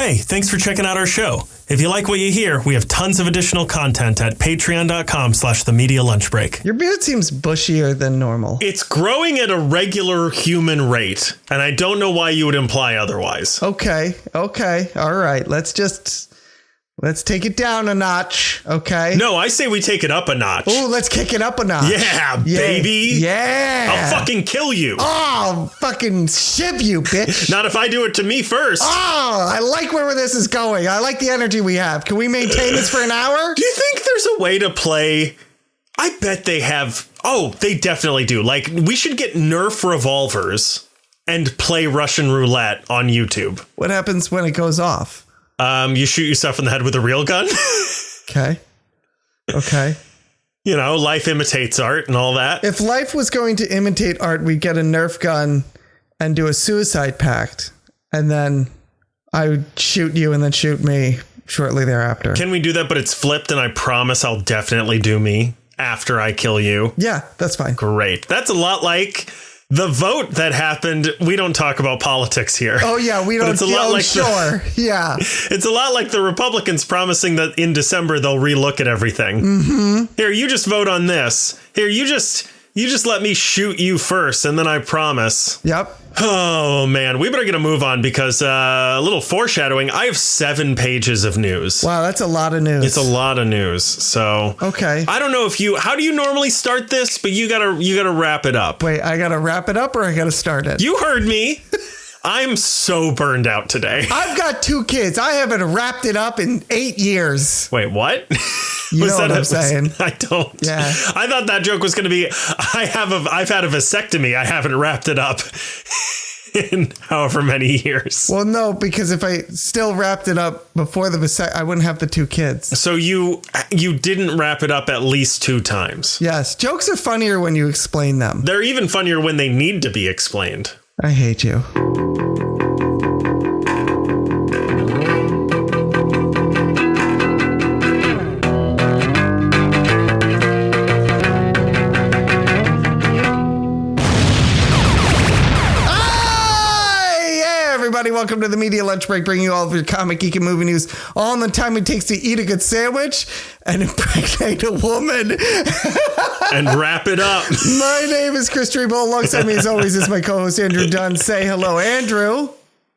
Hey, thanks for checking out our show. If you like what you hear, we have tons of additional content at patreon.com/themedialunchbreak. Your beard seems bushier than normal. It's growing at a regular human rate, and I don't know why you would imply otherwise. Okay. All right. Let's take it down a notch, okay? No, I say we take it up a notch. Oh, let's kick it up a notch. Yeah, baby. Yeah. I'll fucking kill you. Oh, I'll fucking shiv you, bitch. Not if I do it to me first. Oh, I like where this is going. I like the energy we have. Can we maintain this for an hour? Do you think there's a way to play? I bet they have. Oh, they definitely do. Like, we should get Nerf revolvers and play Russian roulette on YouTube. What happens when it goes off? You shoot yourself in the head with a real gun. Okay. You know, life imitates art and all that. If life was going to imitate art, we'd get a Nerf gun and do a suicide pact. And then I would shoot you and then shoot me shortly thereafter. Can we do that? But it's flipped, and I promise I'll definitely do me after I kill you. Yeah, that's fine. Great. That's a lot like the vote that happened. We don't talk about politics here. Oh, yeah, we don't. It's a lot like sure. Yeah. It's a lot like the Republicans promising that in December they'll relook at everything. Mm-hmm. Here, you just vote on this. Here, you just let me shoot you first, and then I promise. Yep. Oh, man, we better get a move on because a little foreshadowing. I have 7 pages of news. Wow, that's a lot of news. It's a lot of news. So, okay. I don't know how do you normally start this? But you gotta wrap it up. Wait, I gotta wrap it up or I gotta start it? You heard me. I'm so burned out today. I've got 2 kids. I haven't wrapped it up in 8 years. Wait, what? You know what I'm saying? I don't. Yeah. I thought that joke was going to be, I've had a vasectomy. I haven't wrapped it up in however many years. Well, no, because if I still wrapped it up before the vasectomy, I wouldn't have the 2 kids. So you didn't wrap it up at least 2 times. Yes. Jokes are funnier when you explain them. They're even funnier when they need to be explained. I hate you. Welcome to the Media Lunch Break, bringing you all of your comic, geek, and movie news all in the time it takes to eat a good sandwich and impregnate a woman. And wrap it up. My name is Chris Treble. Alongside me, as always, is my co-host, Andrew Dunn. Say hello, Andrew.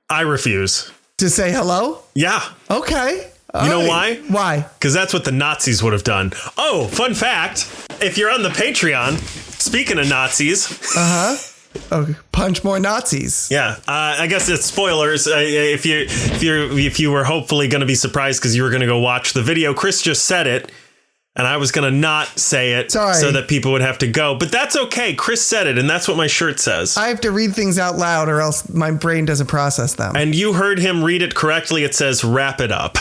I refuse. To say hello? Yeah. Okay. You know why? Why? Because that's what the Nazis would have done. Oh, fun fact. If you're on the Patreon, speaking of Nazis. Uh-huh. Oh, punch more Nazis. Yeah, I guess it's spoilers. If you were hopefully going to be surprised because you were going to go watch the video, Chris just said it, and I was going to not say it so that people would have to go. But that's okay. Chris said it, and that's what my shirt says. I have to read things out loud, or else my brain doesn't process them. And you heard him read it correctly. It says "wrap it up"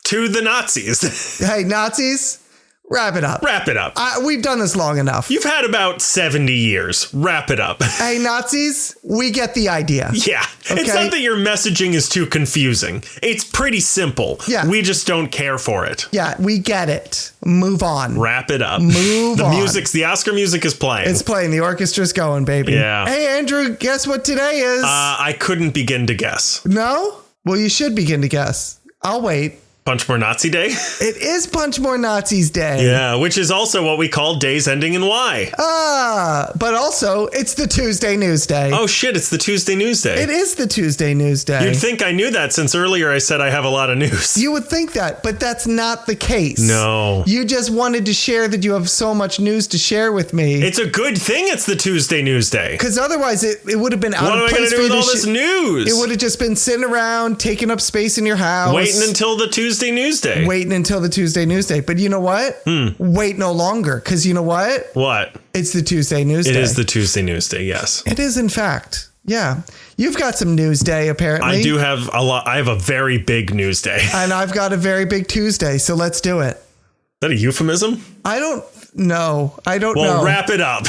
to the Nazis. Hey, Nazis. Wrap it up. Wrap it up. We've done this long enough. You've had about 70 years. Wrap it up. Hey, Nazis, we get the idea. Yeah. Okay? It's not that your messaging is too confusing. It's pretty simple. Yeah. We just don't care for it. Yeah, we get it. Move on. Wrap it up. Move on. The Oscar music is playing. It's playing. The orchestra's going, baby. Yeah. Hey, Andrew, guess what today is? I couldn't begin to guess. No? Well, you should begin to guess. I'll wait. Punch More Nazi Day? It is Punch More Nazis Day. Yeah, which is also what we call days ending in Y. But also, it's the Tuesday News Day. Oh, shit, it's the Tuesday News Day. It is the Tuesday News Day. You'd think I knew that since earlier I said I have a lot of news. You would think that, but that's not the case. No. You just wanted to share that you have so much news to share with me. It's a good thing it's the Tuesday News Day. Because otherwise it would have been out of place. What am I going to do with all this news? It would have just been sitting around, taking up space in your house. Waiting until the Tuesday News Day. Waiting until the Tuesday News Day. But you know what? Wait no longer. Because you know what? What? It's the Tuesday News Day. It is the Tuesday News Day, yes. It is, in fact. Yeah. You've got some News Day, apparently. I do have a lot. I have a very big News Day. And I've got a very big Tuesday. So let's do it. Is that a euphemism? I don't know. I don't know. Well, wrap it up.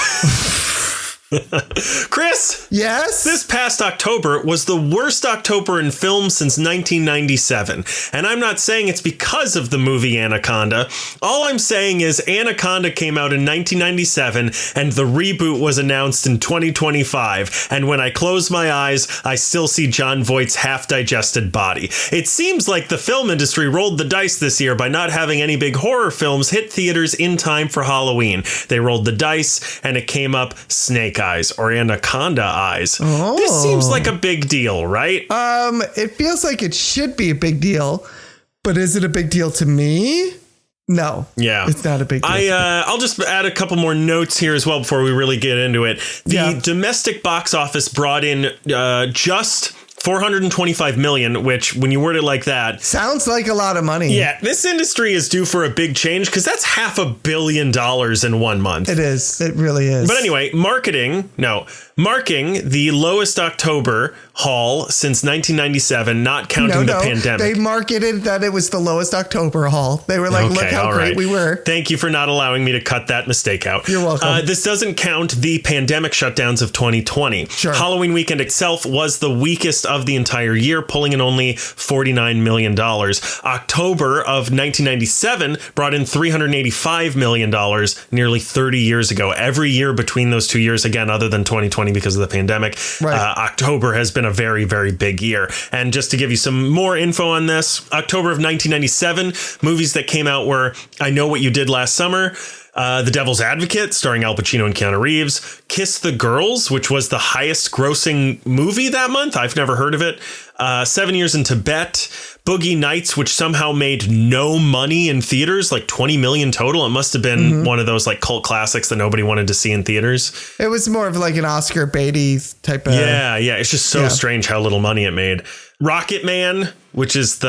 Chris? Yes? This past October was the worst October in film since 1997. And I'm not saying it's because of the movie Anaconda. All I'm saying is Anaconda came out in 1997 and the reboot was announced in 2025. And when I close my eyes, I still see Jon Voight's half-digested body. It seems like the film industry rolled the dice this year by not having any big horror films hit theaters in time for Halloween. They rolled the dice and it came up Snake Eyes or Anaconda Eyes. Oh. This seems like a big deal, right? It feels like it should be a big deal, but is it a big deal to me? No. Yeah. It's not a big deal. I'll just add a couple more notes here as well before we really get into it. The domestic box office brought in just $425 million, which when you word it like that sounds like a lot of money. Yeah, this industry is due for a big change because that's $500 million in 1 month. It is. It really is. But anyway, marking the lowest October haul since 1997, not counting the pandemic. They marketed that it was the lowest October haul. They were like, look how great we were. Thank you for not allowing me to cut that mistake out. You're welcome. This doesn't count the pandemic shutdowns of 2020. Sure. Halloween weekend itself was the weakest of the entire year, pulling in only $49 million. October of 1997 brought in $385 million nearly 30 years ago. Every year between those 2 years, again, other than 2020 because of the pandemic, October has been a very, very big year. And just to give you some more info on this, October of 1997, movies that came out were I Know What You Did Last Summer, The Devil's Advocate, starring Al Pacino and Keanu Reeves, Kiss the Girls, which was the highest grossing movie that month. I've never heard of it. 7 Years in Tibet, Boogie Nights, which somehow made no money in theaters, like 20 million total. It must have been one of those like cult classics that nobody wanted to see in theaters. It was more of like an Oscar Beatty type of. Yeah. It's just so strange how little money it made. Rocket Man, which is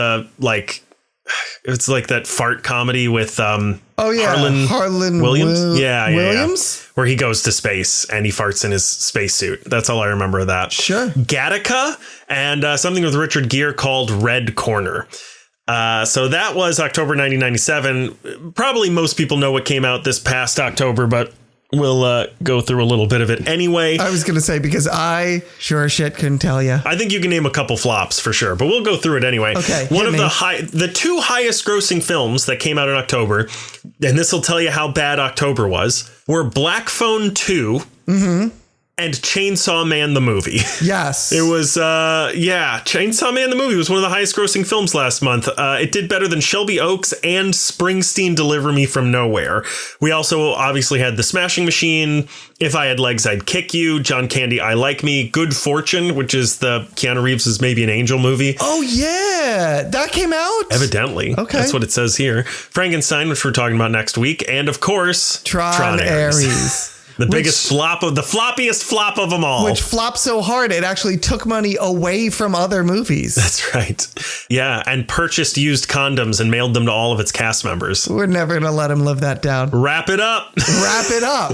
it's like that fart comedy with Harlan Williams. Williams? Where he goes to space and he farts in his spacesuit. That's all I remember of that. Sure. Gattaca and something with Richard Gere called Red Corner. So that was October 1997. Probably most people know what came out this past October, but we'll go through a little bit of it anyway. I was going to say, because I sure as shit couldn't tell you. I think you can name a couple flops for sure, but we'll go through it anyway. Okay. One of the two highest grossing films that came out in October, and this will tell you how bad October was, were Black Phone 2 and Chainsaw Man the movie. Yes. It was, Chainsaw Man the movie was one of the highest grossing films last month. It did better than Shelby Oaks and Springsteen Deliver Me From Nowhere. We also obviously had The Smashing Machine, If I Had Legs, I'd Kick You, John Candy, I Like Me, Good Fortune, which is the Keanu Reeves' Maybe an Angel movie. Oh, yeah. That came out? Evidently. Okay. That's what it says here. Frankenstein, which we're talking about next week. And of course, Tron Ares. The biggest flop of the floppiest flop of them all. Which flopped so hard, it actually took money away from other movies. That's right. Yeah. And purchased used condoms and mailed them to all of its cast members. We're never going to let him live that down. Wrap it up. Wrap it up.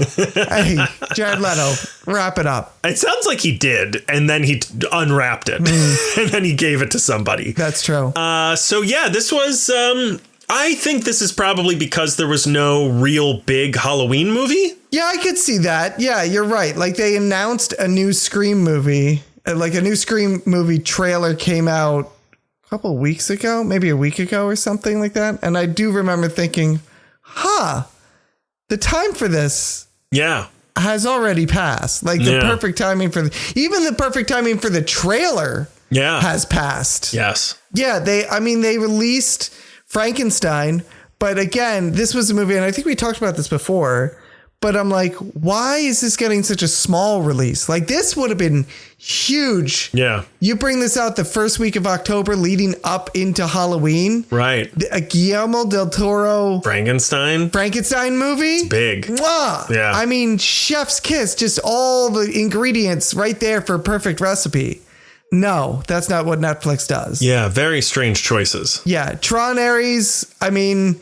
Hey, Jared Leto, wrap it up. It sounds like he did. And then he unwrapped it. And then he gave it to somebody. That's true. So, yeah, this was... I think this is probably because there was no real big Halloween movie. Yeah, I could see that. Yeah, you're right. Like they announced a new Scream movie, like a new Scream movie trailer came out a couple of weeks ago, maybe a week ago or something like that. And I do remember thinking, the time for this. Yeah. Has already passed. Like the perfect timing for even the perfect timing for the trailer. Yeah. Has passed. Yes. Yeah. They released Frankenstein, but again, this was a movie, and I think we talked about this before, but I'm like, why is this getting such a small release? Like this would have been huge. Yeah. You bring this out the first week of October leading up into Halloween. Right. A Guillermo del Toro Frankenstein movie. It's big. Mwah! Yeah. I mean, chef's kiss, just all the ingredients right there for a perfect recipe. No, that's not what Netflix does. Yeah, very strange choices. Yeah, Tron Ares, I mean,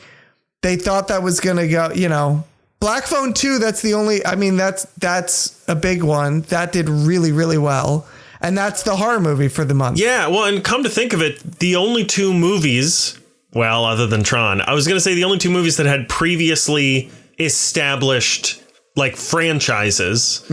they thought that was going to go, Black Phone 2, that's the only, I mean, that's a big one. That did really, really well. And that's the horror movie for the month. Yeah, well, and come to think of it, the only two movies, well, other than Tron, I was going to say the only two movies that had previously established like franchises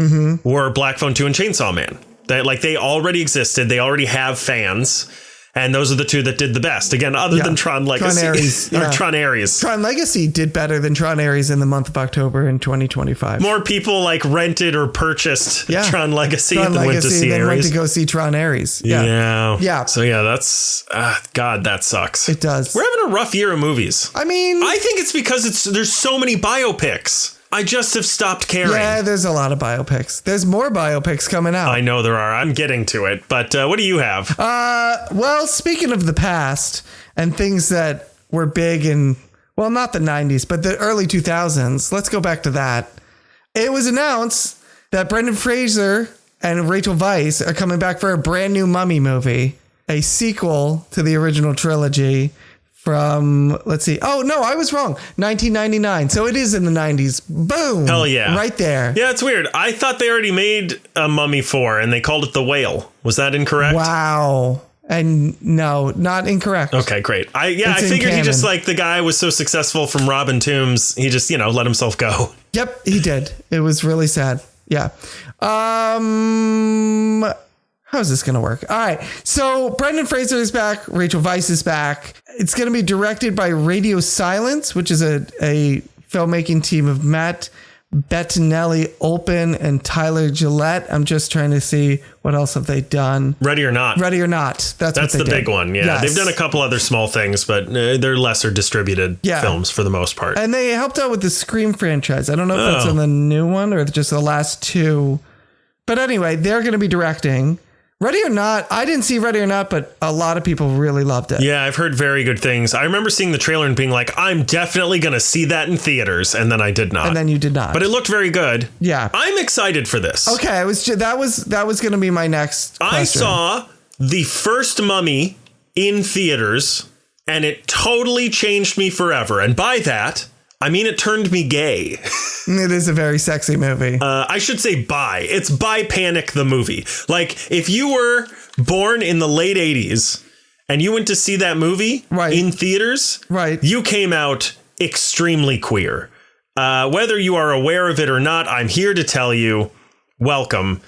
were Black Phone 2 and Chainsaw Man. They already existed. They already have fans. And those are the two that did the best. Again, other than Tron Legacy. Tron Ares. Or Tron Ares. Tron Legacy did better than Tron Ares in the month of October in 2025. More people like rented or purchased Tron Legacy than went to see Ares. Went to go see Tron Ares. Yeah. So that's, God, that sucks. It does. We're having a rough year of movies. I mean, I think it's because there's so many biopics. I just have stopped caring. Yeah, there's a lot of biopics. There's more biopics coming out. I know there are. I'm getting to it. But what do you have? Well, speaking of the past and things that were big in, well, not the 90s, but the early 2000s. Let's go back to that. It was announced that Brendan Fraser and Rachel Weisz are coming back for a brand new Mummy movie, a sequel to the original trilogy. From, let's see. Oh, no, I was wrong. 1999. So it is in the 90s. Boom. Hell yeah. Right there. Yeah, it's weird. I thought they already made a Mummy 4 and they called it The Whale. Was that incorrect? Wow. And no, not incorrect. Okay, great. I figured he just the guy was so successful from Robin Tombs. He just, let himself go. Yep, he did. It was really sad. Yeah. How's this going to work? All right. So Brendan Fraser is back. Rachel Weisz is back. It's going to be directed by Radio Silence, which is a filmmaking team of Matt Bettinelli, Olsen, and Tyler Gillette. I'm just trying to see what else have they done. Ready or Not. Ready or Not. That's the big one. Yeah. Yes. They've done a couple other small things, but they're lesser distributed films for the most part. And they helped out with the Scream franchise. I don't know if that's on the new one or just the last two. But anyway, they're going to be directing. Ready or Not, I didn't see Ready or Not, but a lot of people really loved it. Yeah, I've heard very good things. I remember seeing the trailer and being like, I'm definitely going to see that in theaters. And then I did not. And then you did not. But it looked very good. Yeah. I'm excited for this. Okay, that was going to be my next question. I saw the first Mummy in theaters, and it totally changed me forever. And by that, I mean, it turned me gay. It is a very sexy movie. I should say bi. It's Bi Panic the movie. Like, if you were born in the late 80s and you went to see that movie in theaters, you came out extremely queer. Whether you are aware of it or not, I'm here to tell you, welcome.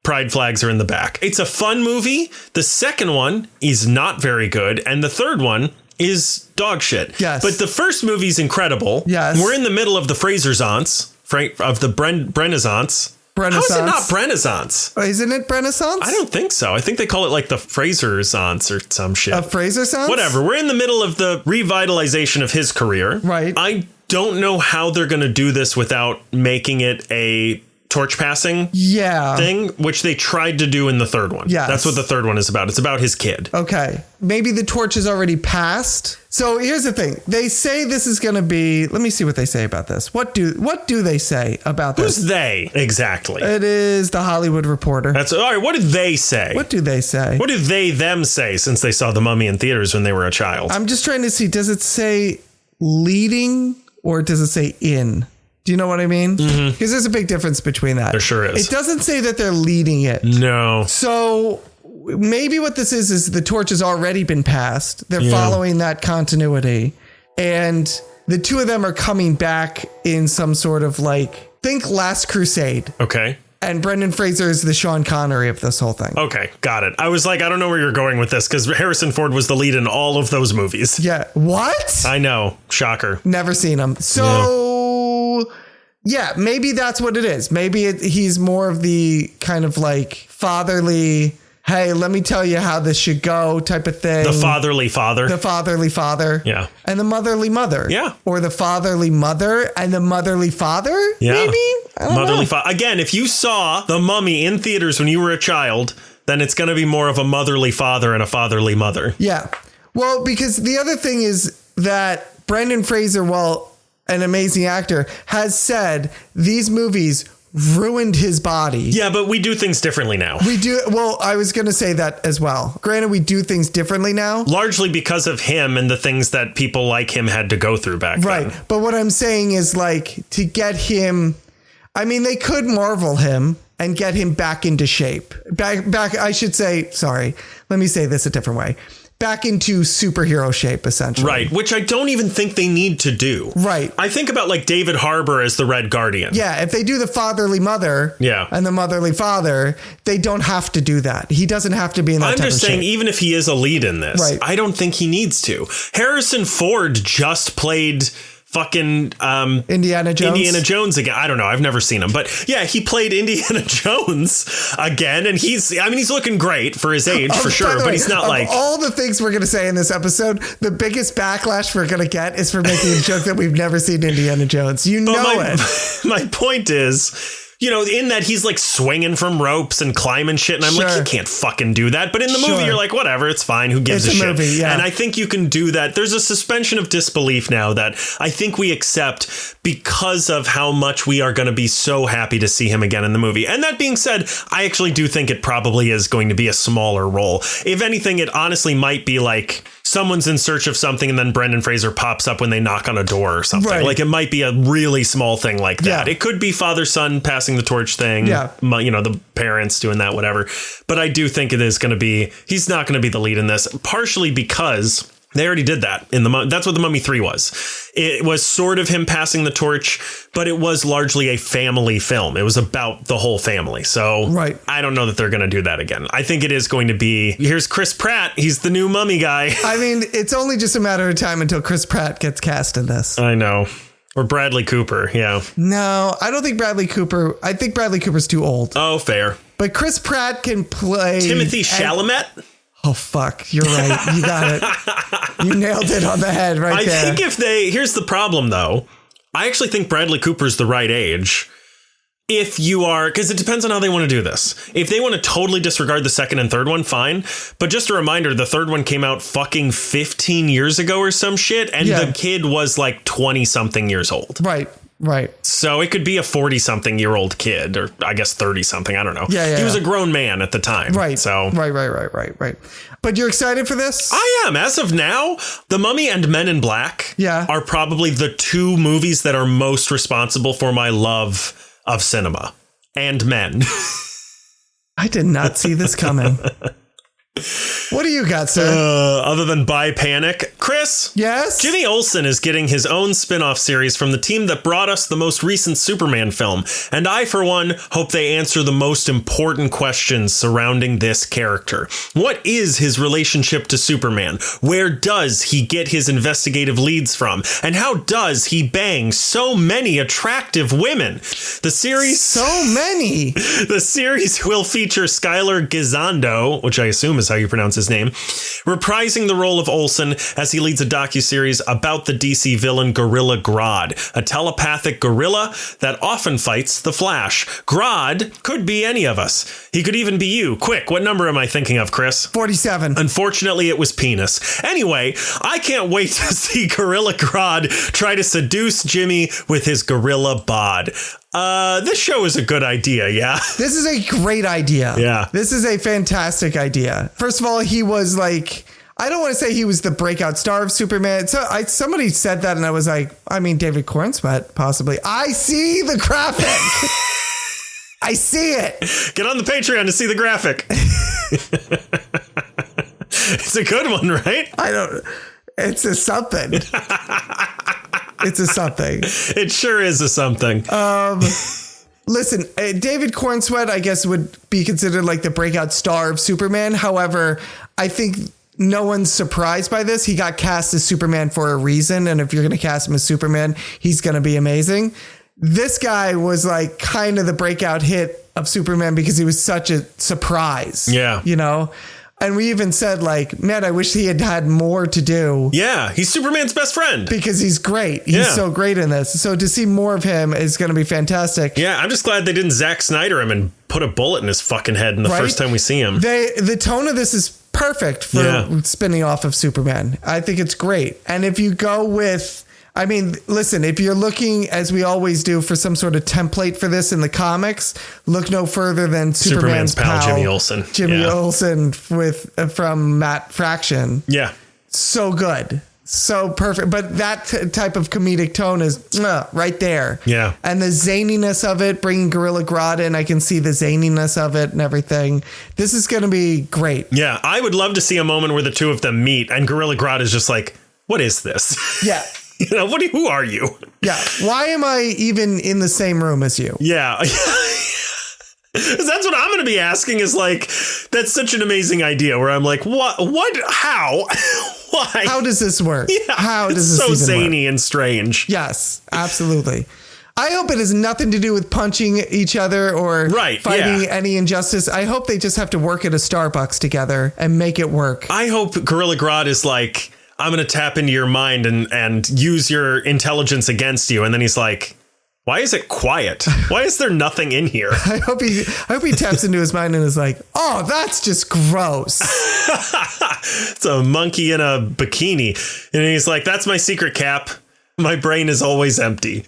Pride flags are in the back. It's a fun movie. The second one is not very good. And the third one is dog shit. Yes. But the first movie's incredible. Yes. We're in the middle of the Fraser-zance, of the Brennaissance. How is it not Brennaissance? Oh, isn't it Brennaissance? I don't think so. I think they call it like the Fraser-sance or some shit. A Fraser-sance? Whatever. We're in the middle of the revitalization of his career. Right. I don't know how they're going to do this without making it a torch passing thing, which they tried to do in the third one. Yeah, that's what the third one is about. It's about his kid. Okay, maybe the torch is already passed. So here's the thing: they say this is going to be. Let me see what they say about this. What do they say about this? Who's they exactly? It is the Hollywood Reporter. That's all right. What did they say? What do they say? What do they them say since they saw The Mummy in theaters when they were a child? I'm just trying to see. Does it say leading or does it say in? Do you know what I mean? Because there's a big difference between that. There sure is. It doesn't say that they're leading it. No. So maybe what this is the torch has already been passed. They're following that continuity. And the two of them are coming back in some sort of think Last Crusade. Okay. And Brendan Fraser is the Sean Connery of this whole thing. Okay, got it. I was like, I don't know where you're going with this because Harrison Ford was the lead in all of those movies. Yeah. What? I know. Shocker. Never seen him. So, yeah, maybe that's what it is. Maybe he's more of the kind of fatherly, hey, let me tell you how this should go type of thing. The fatherly father. The fatherly father. Yeah. And the motherly mother. Yeah. Or the fatherly mother and the motherly father. Yeah. Maybe? Motherly father. Again, if you saw The Mummy in theaters when you were a child, then it's going to be more of a motherly father and a fatherly mother. Yeah. Well, because the other thing is that Brendan Fraser, while an amazing actor, has said these movies ruined his body. Yeah, but we do things differently now. We do. Well, I was going to say that as well. Granted, we do things differently now. Largely because of him and the things that people like him had to go through back then. Right. But what I'm saying is to get him, I mean, they could Marvel him and get him back into shape. Back. I should say, sorry, let me say this a different way. back into superhero shape, essentially. Right, which I don't even think they need to do. Right. I think about like David Harbour as the Red Guardian. Yeah, if they do the fatherly mother and the motherly father, they don't have to do that. He doesn't have to be in that type of shape. I'm just saying, even if he is a lead in this, I don't think he needs to. Harrison Ford just played fucking Indiana Jones again. I don't know. I've never seen him, but yeah, he played Indiana Jones again, and he's looking great for his age for sure. But he's not like all the things we're gonna say in this episode. The biggest backlash we're gonna get is for making a joke that we've never seen Indiana Jones. My point is, you know, in that he's like swinging from ropes and climbing shit. And I'm like, you can't fucking do that. But in the movie, you're like, whatever, it's fine. Who gives a shit? Movie, And I think you can do that. There's a suspension of disbelief now that I think we accept because of how much we are going to be so happy to see him again in the movie. And that being said, I actually do think it probably is going to be a smaller role. If anything, it honestly might be like someone's in search of something and then Brendan Fraser pops up when they knock on a door or something. Right. Like it might be a really small thing like that. Yeah. It could be father-son passing the torch thing. Yeah. You know, the parents doing that, whatever. But I do think it is going to be, he's not going to be the lead in this, partially because they already did that in that's what The Mummy 3 was. It was sort of him passing the torch, but it was largely a family film. It was about the whole family. So I don't know that they're going to do that again. I think it is going to be, here's Chris Pratt. He's the new Mummy guy. I mean, it's only just a matter of time until Chris Pratt gets cast in this. I know. Or Bradley Cooper. Yeah. No, I don't think Bradley Cooper. I think Bradley Cooper's too old. Oh, fair. But Chris Pratt can play Timothy Chalamet. Oh, fuck. You're right. You got it. You nailed it on the head there. I think here's the problem, though. I actually think Bradley Cooper's the right age. If you are, because it depends on how they want to do this. If they want to totally disregard the second and third one, fine. But just a reminder, the third one came out fucking 15 years ago or some shit. And the kid was like 20 something years old. Right. Right. So it could be a 40 something year old kid, or I guess 30 something. I don't know. He was a grown man at the time. Right. So Right. But you're excited for this? I am. As of now, The Mummy and Men in Black are probably the two movies that are most responsible for my love of cinema and men. I did not see this coming. What do you got, sir? Other than buy panic, Chris? Yes? Jimmy Olsen is getting his own spin-off series from the team that brought us the most recent Superman film. And I, for one, hope they answer the most important questions surrounding this character. What is his relationship to Superman? Where does he get his investigative leads from? And how does he bang so many attractive women? The series... So many! The series will feature Skylar Gisondo, which I assume is how you pronounce his name, reprising the role of Olsen as he leads a docuseries about the DC villain Gorilla Grodd, a telepathic gorilla that often fights the Flash. Grodd could be any of us. He could even be you. Quick, what number am I thinking of, Chris? 47. Unfortunately, it was penis. Anyway, I can't wait to see Gorilla Grodd try to seduce Jimmy with his gorilla bod. This show is a good idea, yeah? This is a great idea. Yeah. This is a fantastic idea. First of all, he was like, I don't want to say he was the breakout star of Superman. So somebody said that and I was like, I mean, David Cornsweet, possibly. I see the graphic. I see it. Get on the Patreon to see the graphic. It's a good one, right? It's a something. It's a something. It sure is a something. Listen, David Cornsweet, I guess, would be considered like the breakout star of Superman. However, I think no one's surprised by this. He got cast as Superman for a reason. And if you're going to cast him as Superman, he's going to be amazing. This guy was like kind of the breakout hit of Superman because he was such a surprise. Yeah. You know? And we even said, like, man, I wish he had had more to do. Yeah, he's Superman's best friend. Because he's great. He's so great in this. So to see more of him is going to be fantastic. Yeah, I'm just glad they didn't Zack Snyder him and put a bullet in his fucking head in the first time we see him. The tone of this is perfect for spinning off of Superman. I think it's great. And if you go with... I mean, listen, if you're looking, as we always do, for some sort of template for this in the comics, look no further than Superman's pal Jimmy Olsen. Jimmy Olsen from Matt Fraction. Yeah. So good. So perfect. But that type of comedic tone is right there. Yeah. And the zaniness of it, bringing Gorilla Grodd in, I can see the zaniness of it and everything. This is going to be great. Yeah. I would love to see a moment where the two of them meet and Gorilla Grodd is just like, what is this? Yeah. Who are you? Yeah. Why am I even in the same room as you? Yeah. That's what I'm going to be asking is like, that's such an amazing idea where I'm like, what, how, why? How does this work? Yeah, how does this so even zany work? And strange. Yes, absolutely. I hope it has nothing to do with punching each other or fighting any injustice. I hope they just have to work at a Starbucks together and make it work. I hope Gorilla Grodd is like, I'm going to tap into your mind and use your intelligence against you. And then he's like, why is it quiet? Why is there nothing in here? I hope he taps into his mind and is like, oh, that's just gross. It's a monkey in a bikini. And he's like, that's my secret, Cap. My brain is always empty.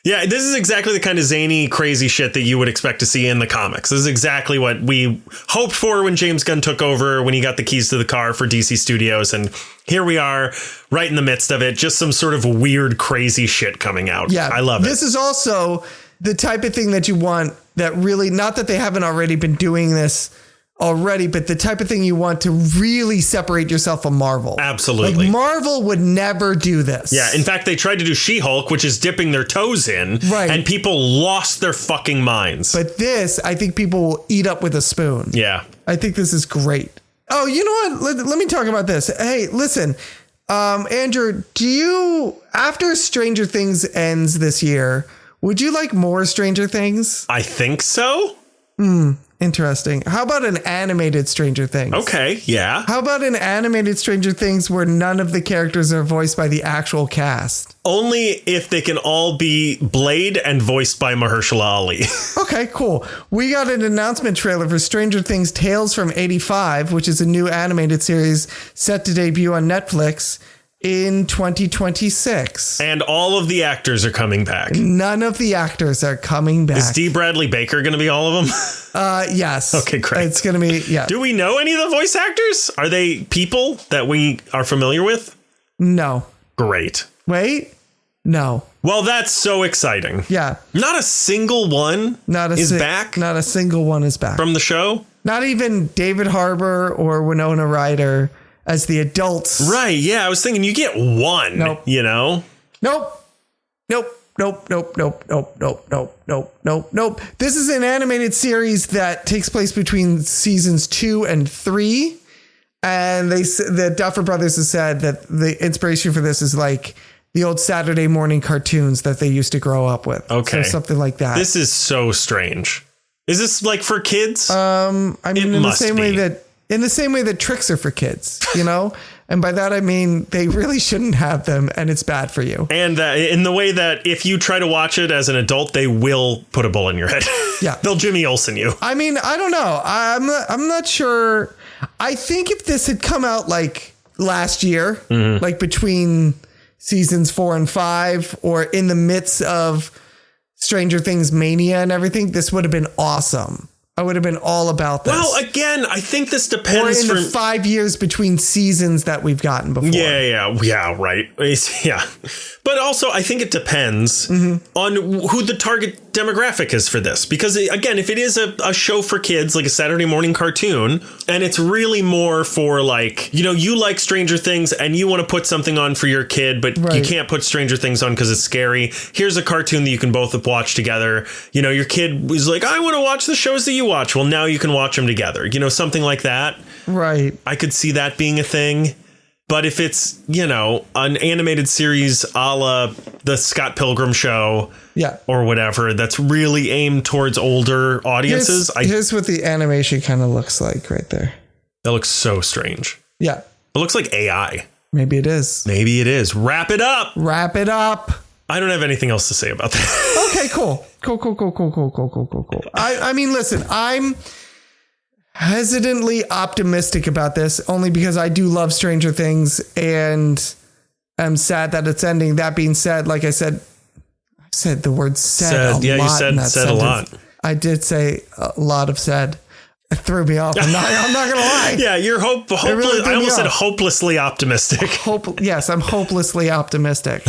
Yeah, this is exactly the kind of zany, crazy shit that you would expect to see in the comics. This is exactly what we hoped for when James Gunn took over, when he got the keys to the car for DC Studios. And here we are right in the midst of it. Just some sort of weird, crazy shit coming out. Yeah, I love it. This is also the type of thing that you want that really, not that they haven't already been doing this already, but the type of thing you want to really separate yourself from Marvel. Absolutely. Like Marvel would never do this. Yeah. In fact, they tried to do She-Hulk, which is dipping their toes in. Right. And people lost their fucking minds. But this, I think people will eat up with a spoon. Yeah. I think this is great. Oh, you know what? Let me talk about this. Hey, listen, Andrew, after Stranger Things ends this year, would you like more Stranger Things? I think so. Interesting. How about an animated Stranger Things? Okay, yeah. How about an animated Stranger Things where none of the characters are voiced by the actual cast? Only if they can all be Blade and voiced by Mahershala Ali. Okay, cool. We got an announcement trailer for Stranger Things Tales from 85, which is a new animated series set to debut on Netflix in 2026. And all of the actors are coming back. None of the actors are coming back. Is D. Bradley Baker going to be all of them? Yes. Okay, great. It's going to be, yeah. Do we know any of the voice actors? Are they people that we are familiar with? No. Great. Wait. No. Well, that's so exciting. Yeah. Not a single one is back? Not a single one is back. From the show? Not even David Harbour or Winona Ryder as the adults. Right. Yeah. I was thinking you get one, Nope. You know? Nope. This is an animated series that takes place between seasons 2 and 3. And the Duffer Brothers has said that the inspiration for this is like the old Saturday morning cartoons that they used to grow up with. Okay. So something like that. This is so strange. Is this like for kids? I mean, in the same way that tricks are for kids, you know? And by that, I mean, they really shouldn't have them and it's bad for you. And in the way that if you try to watch it as an adult, they will put a bullet in your head. Yeah. They'll Jimmy Olsen you. I mean, I don't know. I'm not sure. I think if this had come out like last year, like between seasons 4 and 5 or in the midst of Stranger Things mania and everything, this would have been awesome. I would have been all about this. Well, again, I think this depends. Or in the 5 years between seasons that we've gotten before. Yeah, right. Yeah. But also, I think it depends on who the target demographic is for this. Because, again, if it is a show for kids, like a Saturday morning cartoon, and it's really more for like, you know, you like Stranger Things and you want to put something on for your kid, but you can't put Stranger Things on because it's scary. Here's a cartoon that you can both watch together. You know, your kid was like, I want to watch the shows that you watch. Well, now you can watch them together. You know, something like that. Right. I could see that being a thing. But if it's, you know, an animated series a la the Scott Pilgrim show or whatever, that's really aimed towards older audiences. Here's what the animation kind of looks like right there. That looks so strange. Yeah. It looks like AI. Maybe it is. Maybe it is. Wrap it up. Wrap it up. I don't have anything else to say about that. Okay, cool. Cool. I mean, listen, I'm hesitantly optimistic about this only because I do love Stranger Things and I'm sad that it's ending. That being said, like I said the word said a lot. Yeah, you said a lot. I did say a lot of said. It threw me off. I'm not gonna lie. Yeah, you're really I almost said hopelessly optimistic. Yes, I'm hopelessly optimistic.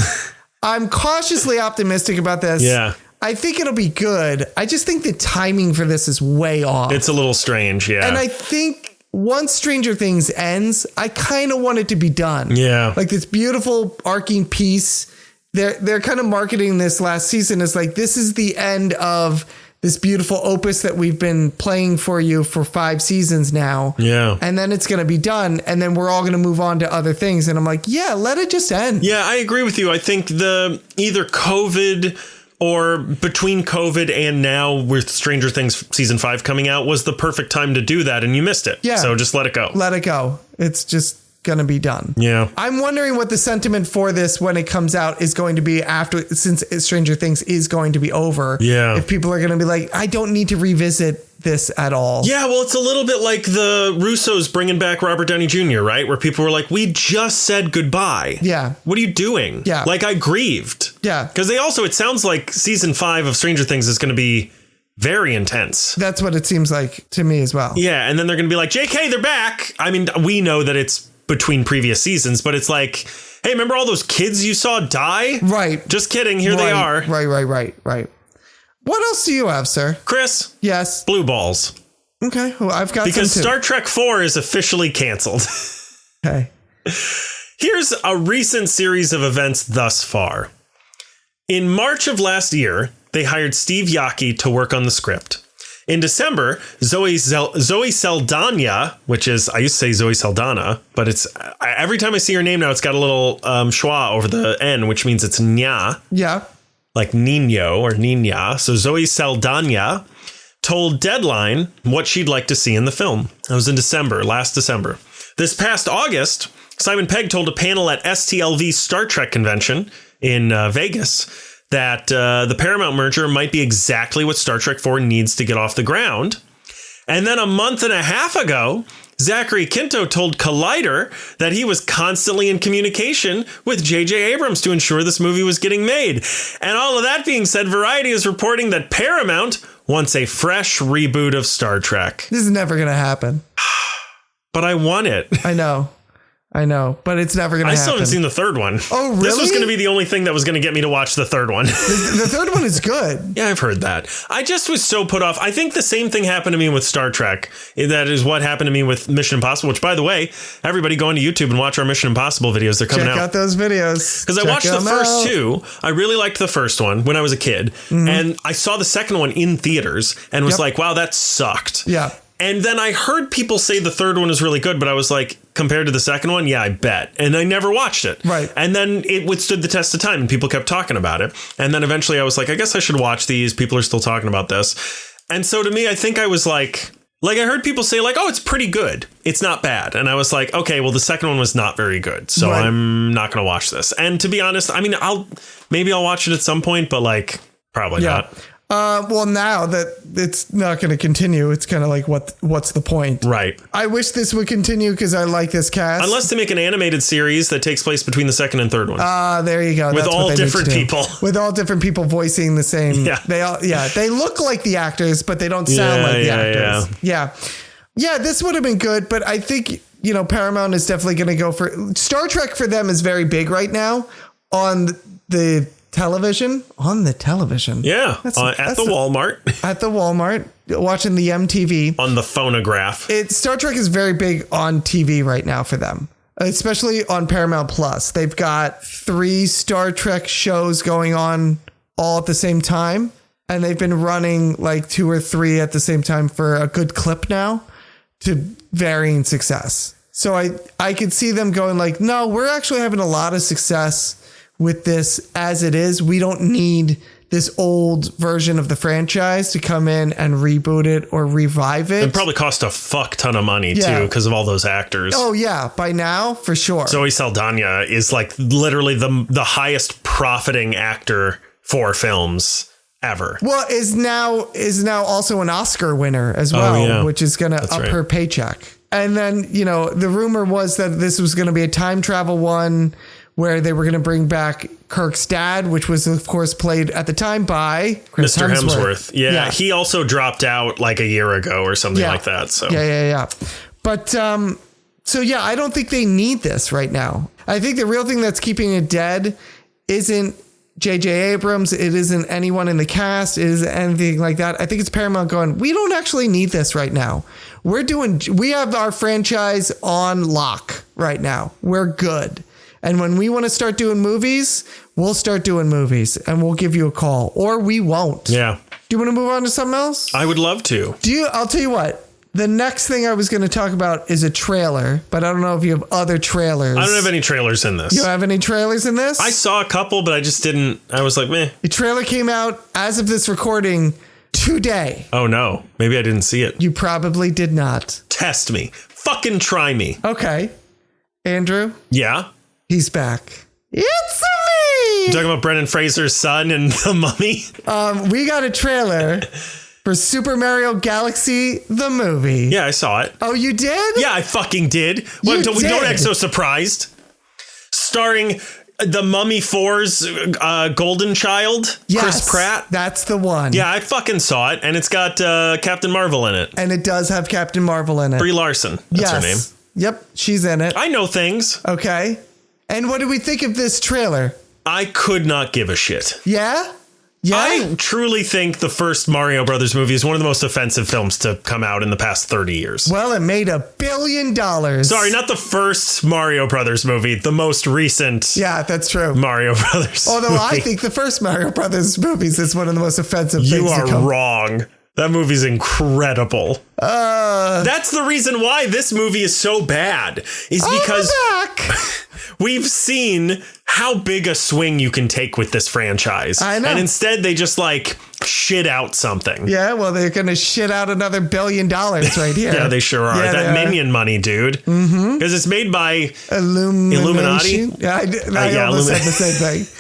I'm cautiously optimistic about this. Yeah. I think it'll be good. I just think the timing for this is way off. It's a little strange, yeah. And I think once Stranger Things ends, I kind of want it to be done. Yeah. Like this beautiful arcing piece. They're kind of marketing this last season as like, this is the end of this beautiful opus that we've been playing for you for 5 seasons now. Yeah. And then it's going to be done. And then we're all going to move on to other things. And I'm like, yeah, let it just end. Yeah, I agree with you. I think either COVID or between COVID and now with Stranger Things season 5 coming out was the perfect time to do that. And you missed it. Yeah. So just let it go. Let it go. It's just going to be done. Yeah. I'm wondering what the sentiment for this when it comes out is going to be after, since Stranger Things is going to be over. Yeah. If people are going to be like, I don't need to revisit this at all. Yeah, well, it's a little bit like the Russos bringing back Robert Downey Jr., right? Where people were like, we just said goodbye. Yeah. What are you doing? Yeah. Like, I grieved. Yeah. Because it sounds like season 5 of Stranger Things is going to be very intense. That's what it seems like to me as well. Yeah. And then they're going to be like, JK, they're back. I mean, we know that it's between previous seasons, but it's like, hey, remember all those kids you saw die? Right. Just kidding. Here they are. Right. What else do you have, sir? Chris? Yes. Blue balls. Okay. Well, I've got because some too. Star Trek 4 is officially canceled. Okay. Here's a recent series of events thus far. In March of last year, they hired Steve Yockey to work on the script. In December, Zoe Saldana, which is, I used to say Zoe Saldana, but it's every time I see her name now, it's got a little schwa over the N, which means it's Nya. Yeah. Like Nino or Nina. So Zoe Saldana told Deadline what she'd like to see in the film. That was in last December. This past August, Simon Pegg told a panel at STLV Star Trek convention in Vegas that the Paramount merger might be exactly what Star Trek 4 needs to get off the ground. And then a month and a half ago, Zachary Quinto told Collider that he was constantly in communication with J.J. Abrams to ensure this movie was getting made. And all of that being said, Variety is reporting that Paramount wants a fresh reboot of Star Trek. This is never going to happen. But I want it. I know, but it's never going to happen. I still haven't seen the third one. Oh, really? This was going to be the only thing that was going to get me to watch the third one. The third one is good. Yeah, I've heard that. I just was so put off. I think the same thing happened to me with Star Trek. That is what happened to me with Mission Impossible, which, by the way, everybody go into YouTube and watch our Mission Impossible videos. They're coming out. Check out those videos. Because I watched the first two. I really liked the first one when I was a kid. Mm-hmm. And I saw the second one in theaters and was like, wow, that sucked. Yeah. And then I heard people say the third one is really good, but I was like, compared to the second one, yeah, I bet. And I never watched it. Right. And then it withstood the test of time and people kept talking about it. And then eventually I was like, I guess I should watch these. People are still talking about this. And so to me, I think I was like I heard people say like, oh, it's pretty good. It's not bad. And I was like, okay, well, the second one was not very good. So right. I'm not going to watch this. And to be honest, I mean, I'll watch it at some point, but like probably not. Well, now that it's not going to continue, it's kind of like, what's the point? Right. I wish this would continue because I like this cast. Unless they make an animated series that takes place between the second and third one. There you go. With all different people. With all different people voicing the same. Yeah. They look like the actors, but they don't sound like the actors. Yeah, this would have been good, but I think, Paramount is definitely going to go for Star Trek. For them is very big right now on the television. Yeah. At the Walmart. At the Walmart, watching the MTV. On the phonograph. Star Trek is very big on TV right now for them, especially on Paramount Plus. They've got 3 Star Trek shows going on all at the same time. And they've been running like 2 or 3 at the same time for a good clip now to varying success. So I could see them going like, no, we're actually having a lot of success with this as it is. We don't need this old version of the franchise to come in and reboot it or revive it. It probably cost a fuck ton of money too, because of all those actors. Oh yeah, by now for sure. Zoe Saldana is like literally the highest profiting actor for films ever. Well, is now also an Oscar winner as well, which is going to up her paycheck. And then, the rumor was that this was going to be a time travel one where they were going to bring back Kirk's dad, which was, of course, played at the time by Chris Mr. Hemsworth. Yeah. He also dropped out like a year ago or something like that. So Yeah. But so, yeah, I don't think they need this right now. I think the real thing that's keeping it dead isn't J.J. Abrams. It isn't anyone in the cast. It isn't anything like that. I think it's Paramount going, we don't actually need this right now. We have our franchise on lock right now. We're good. And when we want to start doing movies, we'll start doing movies and we'll give you a call, or we won't. Yeah. Do you want to move on to something else? I would love to. I'll tell you what. The next thing I was going to talk about is a trailer, but I don't know if you have other trailers. I don't have any trailers in this. You don't have any trailers in this? I saw a couple, but I just didn't. I was like, meh. The trailer came out as of this recording today. Oh, no. Maybe I didn't see it. You probably did not. Test me. Fucking try me. Okay. Andrew? Yeah? He's back. It's me! You talking about Brendan Fraser's son and the mummy? We got a trailer for Super Mario Galaxy, the movie. Yeah, I saw it. Oh, you did? Yeah, I fucking did. Don't act so surprised. Starring the Mummy 4's golden child, yes, Chris Pratt. That's the one. Yeah, I fucking saw it, and it's got Captain Marvel in it. And it does have Captain Marvel in it. Brie Larson. That's her name. Yep, she's in it. I know things. Okay. And what did we think of this trailer? I could not give a shit. Yeah? Yeah. I truly think the first Mario Brothers movie is one of the most offensive films to come out in the past 30 years. Well, it made $1 billion. Sorry, not the first Mario Brothers movie, the most recent. Yeah, that's true. Mario Brothers. Although movie. I think the first Mario Brothers movies is one of the most offensive things. You are wrong. That movie's incredible. That's the reason why this movie is so bad. Is because we've seen how big a swing you can take with this franchise. I know. And instead they just like shit out something. Yeah, well, they're going to shit out another $1 billion right here. Yeah, they sure are. Yeah, that Minion money, dude. Mm-hmm. Because it's made by Illuminati. Yeah, I almost said the same thing.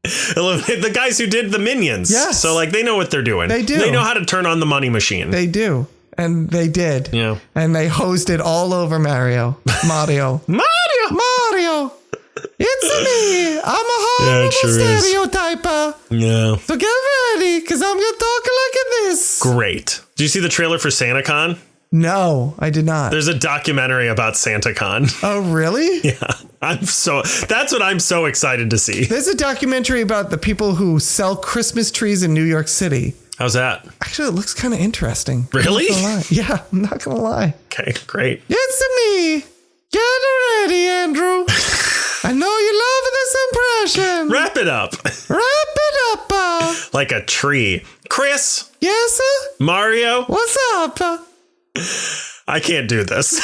The guys who did the Minions. Yes. So like they know what they're doing. They do. They know how to turn on the money machine. They do. And they did. Yeah. And they hosted all over Mario. Mario. It's me. I'm a horrible stereotyper. Yeah. So get ready, because I'm going to talk like this. Great. Did you see the trailer for SantaCon? No, I did not. There's a documentary about SantaCon. Oh, really? Yeah. That's what I'm so excited to see. There's a documentary about the people who sell Christmas trees in New York City. How's that? Actually, it looks kind of interesting. Really? Yeah, I'm not going to lie. Okay, great. It's me. Get ready, Andrew. I know you love this impression. Wrap it up. Wrap it up. Like a tree. Chris? Yes, sir? Mario? What's up? I can't do this.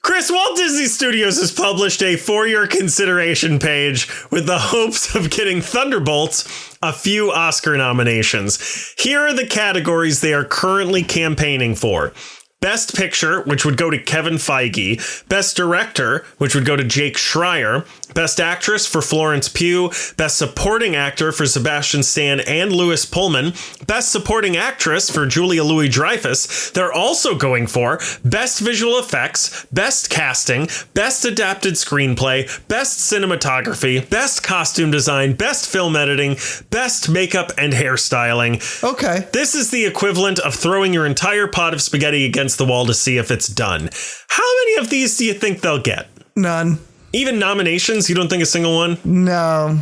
Chris, Walt Disney Studios has published a for-your consideration page with the hopes of getting Thunderbolts a few Oscar nominations. Here are the categories they are currently campaigning for. Best Picture, which would go to Kevin Feige. Best Director, which would go to Jake Schreier. Best Actress for Florence Pugh. Best Supporting Actor for Sebastian Stan and Louis Pullman. Best Supporting Actress for Julia Louis-Dreyfus. They're also going for Best Visual Effects, Best Casting, Best Adapted Screenplay, Best Cinematography, Best Costume Design, Best Film Editing, Best Makeup and Hairstyling. Okay. This is the equivalent of throwing your entire pot of spaghetti against the wall to see if it's done. How many of these do you think they'll get? None. Even nominations? You don't think a single one? No.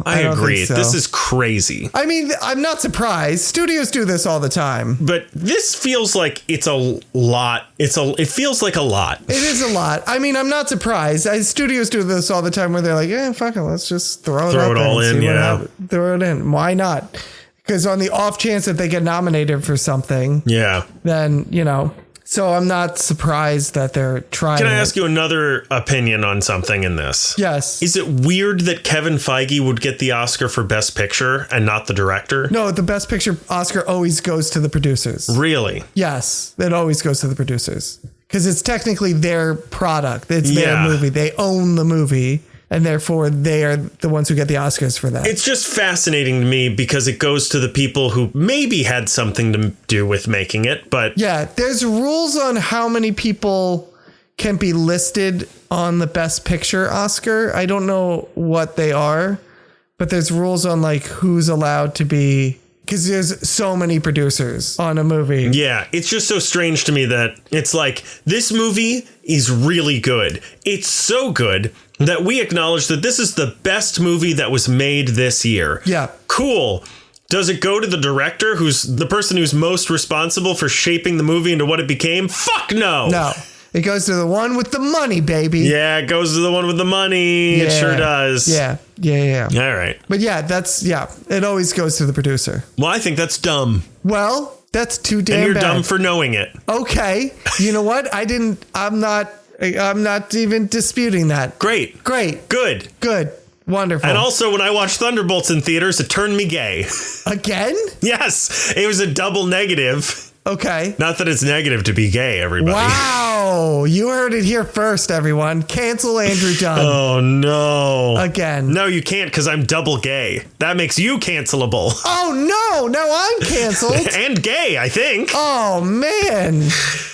I don't agree. think so. This is crazy. I mean, I'm not surprised. Studios do this all the time. But this feels like it's a lot. It feels like a lot. It is a lot. I mean, I'm not surprised. Studios do this all the time where they're like, fuck it, let's just throw it all in. Yeah. Throw it in. Why not? Because on the off chance that they get nominated for something, then, so I'm not surprised that they're trying. Can I ask you another opinion on something in this? Yes. Is it weird that Kevin Feige would get the Oscar for Best Picture and not the director? No, the Best Picture Oscar always goes to the producers. Really? Yes, it always goes to the producers because it's technically their product. It's their movie. They own the movie. And therefore, they are the ones who get the Oscars for that. It's just fascinating to me because it goes to the people who maybe had something to do with making it. But yeah, there's rules on how many people can be listed on the Best Picture Oscar. I don't know what they are, but there's rules on like who's allowed to be, because there's so many producers on a movie. Yeah, it's just so strange to me that it's like, this movie is really good. It's so good that we acknowledge that this is the best movie that was made this year. Yeah. Cool. Does it go to the director, who's the person who's most responsible for shaping the movie into what it became? Fuck no. No. It goes to the one with the money, baby. Yeah, it goes to the one with the money. Yeah. It sure does. Yeah. All right. But it always goes to the producer. Well, I think that's dumb. Well, that's too damn bad. And you're dumb for knowing it. Okay. You know what? I'm not even disputing that. Great. Good. Wonderful. And also, when I watched Thunderbolts in theaters, it turned me gay. Again? Yes. It was a double negative. Okay. Not that it's negative to be gay, everybody. Wow. You heard it here first, everyone. Cancel Andrew Dunn. Oh, no. Again. No, you can't, because I'm double gay. That makes you cancelable. Oh, no. Now I'm canceled. And gay, I think. Oh, man.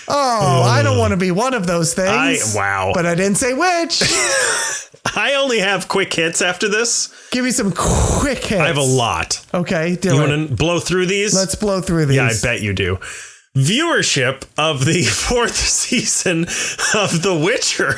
Oh, I don't want to be one of those things. Wow. But I didn't say which. I only have quick hits after this. Give me some quick hits. I have a lot. Okay, do it. You want to blow through these? Let's blow through these. Yeah, I bet you do. Viewership of the 4th season of The Witcher.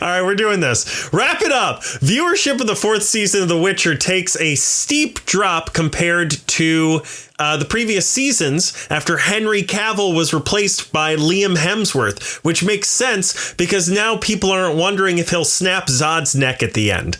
All right, we're doing this. Wrap it up. Viewership of the 4th season of The Witcher takes a steep drop compared to the previous seasons after Henry Cavill was replaced by Liam Hemsworth, which makes sense because now people aren't wondering if he'll snap Zod's neck at the end.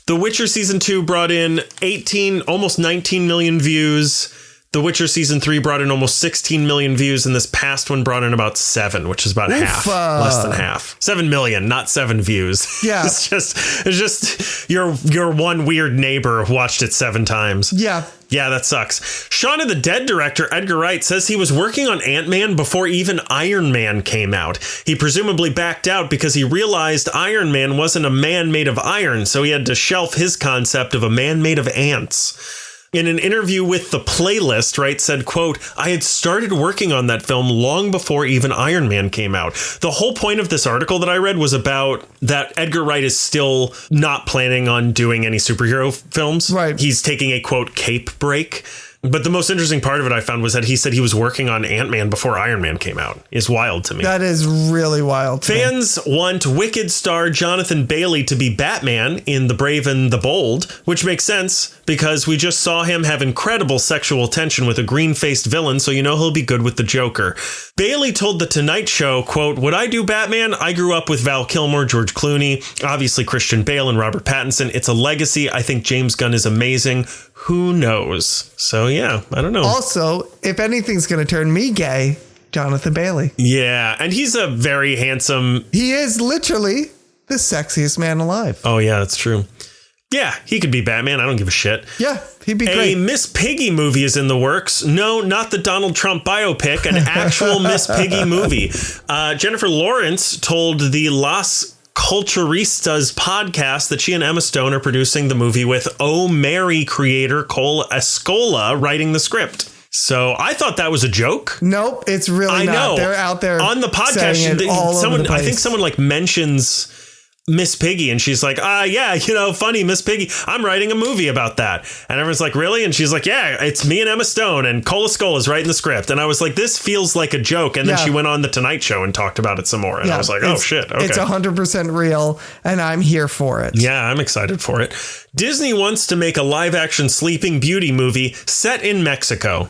The Witcher Season 2 brought in 18, almost 19 million views. The Witcher Season 3 brought in almost 16 million views, and this past one brought in about 7, which is about half, less than half. 7 million, not 7 views. Yeah. It's just your one weird neighbor watched it 7 times. Yeah. Yeah, that sucks. Shaun of the Dead director Edgar Wright says he was working on Ant-Man before even Iron Man came out. He presumably backed out because he realized Iron Man wasn't a man made of iron, so he had to shelf his concept of a man made of ants. In an interview with The Playlist, Wright said, quote, "I had started working on that film long before even Iron Man came out." The whole point of this article that I read was about that Edgar Wright is still not planning on doing any superhero films. Right. He's taking a, quote, cape break. But the most interesting part of it I found was that he said he was working on Ant-Man before Iron Man came out. It's wild to me. That is really wild. Fans want Wicked star Jonathan Bailey to be Batman in The Brave and the Bold, which makes sense because we just saw him have incredible sexual tension with a green-faced villain, so you know he'll be good with the Joker. Bailey told The Tonight Show, quote, "Would I do Batman? I grew up with Val Kilmer, George Clooney, obviously Christian Bale and Robert Pattinson. It's a legacy. I think James Gunn is amazing. Who knows?" So, yeah, I don't know. Also, if anything's going to turn me gay, Jonathan Bailey. Yeah, and he's a very handsome... He is literally the sexiest man alive. Oh, yeah, that's true. Yeah, he could be Batman. I don't give a shit. Yeah, he'd be great. A Miss Piggy movie is in the works. No, not the Donald Trump biopic, an actual Miss Piggy movie. Jennifer Lawrence told the Las Culturistas podcast that she and Emma Stone are producing the movie with Oh Mary creator Cole Escola writing the script. So I thought that was a joke. Nope, it's really not. Know. They're out there on the podcast. I think someone like mentions Miss Piggy and she's like, yeah, funny Miss Piggy. I'm writing a movie about that. And everyone's like, really? And she's like, yeah, it's me and Emma Stone and Cole Escola's writing the script. And I was like, this feels like a joke. And then she went on The Tonight Show and talked about it some more. And I was like, oh shit. Okay. It's 100% real and I'm here for it. Yeah, I'm excited for it. Disney wants to make a live action Sleeping Beauty movie set in Mexico.